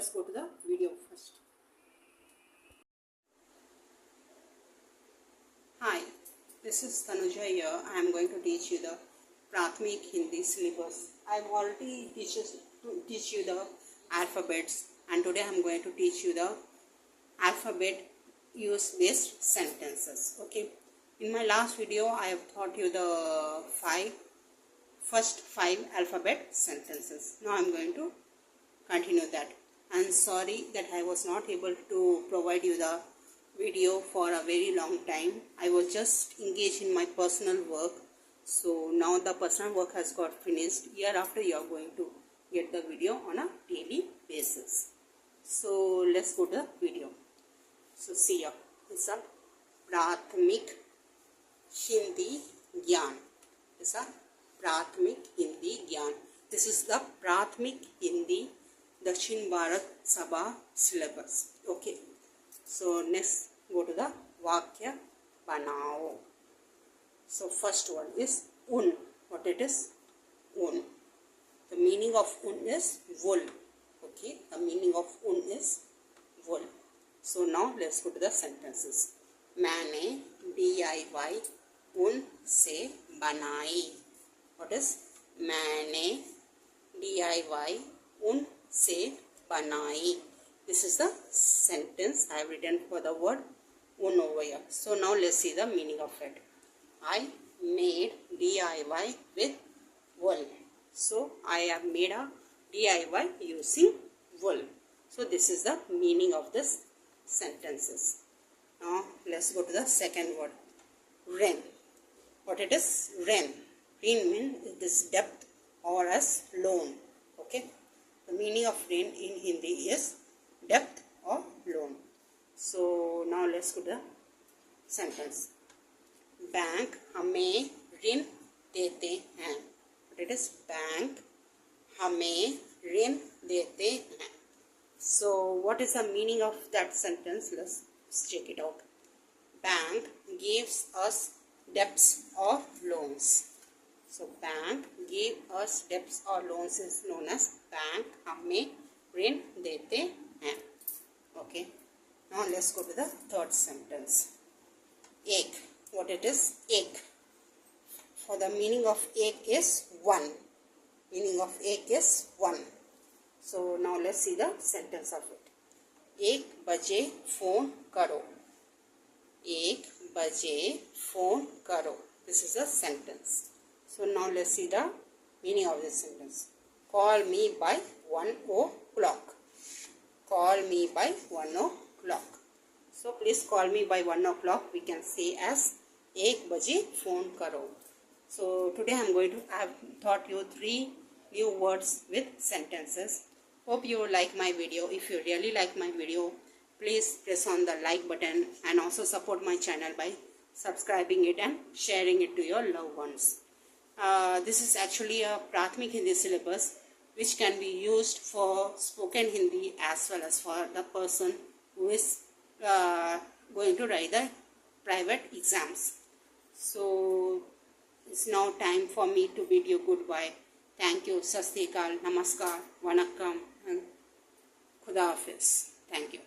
let's go to the video first. Hi, this is Tanuja here. I am going to teach you the Prathmik Hindi syllabus. I have already teach you the alphabets, and today I am going to teach you the alphabet use based sentences. Okay. In my last video, I have taught you the first five alphabet sentences. Now I am going to continue that. I am sorry that I was not able to provide you the video for a very long time. I was just engaged in my personal work. So now the personal work has got finished. Hereafter you are going to get the video on a daily basis. So let's go to the video. So see here. It's a Prathmik Hindi Gyan. It's a Prathmik Hindi Gyan. This is the Prathmik Hindi Dakshin Bharat Sabha syllabus. Okay. So next go to the Vakya Banao. So first one is un. What it is? Un. The meaning of un is wool. Okay. The meaning of un is wool. So now let's go to the sentences. मैंने DIY उन से बनाई. What is? मैंने DIY उन से बनाई. This is the sentence I have written for the word un over here. So now let's see the meaning of it. I made DIY with wool. So I have made a DIY using wool. So this is the meaning of this sentences. Now let's go to the second word. Rain. What it is? Rain. Rain means this depth or as loan. Okay. The meaning of rain in Hindi is depth or loan. So now let's go to the sentence. Bank हमें ऋण देते हैं. It is bank हमें ऋण देते हैं. So what is the meaning of that sentence? Let's check it out. Bank gives us debts or loans. So bank give us debts or loans is known as bank हमें ऋण देते हैं. Okay. Now let's go to the third sentence. Ek. What it is? Ek. For the meaning of ek is one. Meaning of ek is one. So now let's see the sentence of it. एक बजे phone करो. एक बजे phone करो. This is a sentence. So now let's see the meaning of this sentence. Call me by 1 o'clock. Call me by 1 o'clock. So please call me by 1 o'clock. We can say as एक बजे phone करो. So today I have taught you 3 new words with sentences. Hope you like my video. If you really like my video, please press on the like button and also support my channel by subscribing it and sharing it to your loved ones. This is actually a Prathmik Hindi syllabus which can be used for spoken Hindi as well as for the person who is going to write the private exams. So it's now time for me to bid you goodbye. Thank you. Sat Sri Akal, Namaskar, Vanakkam and Khuda Hafiz. Thank you.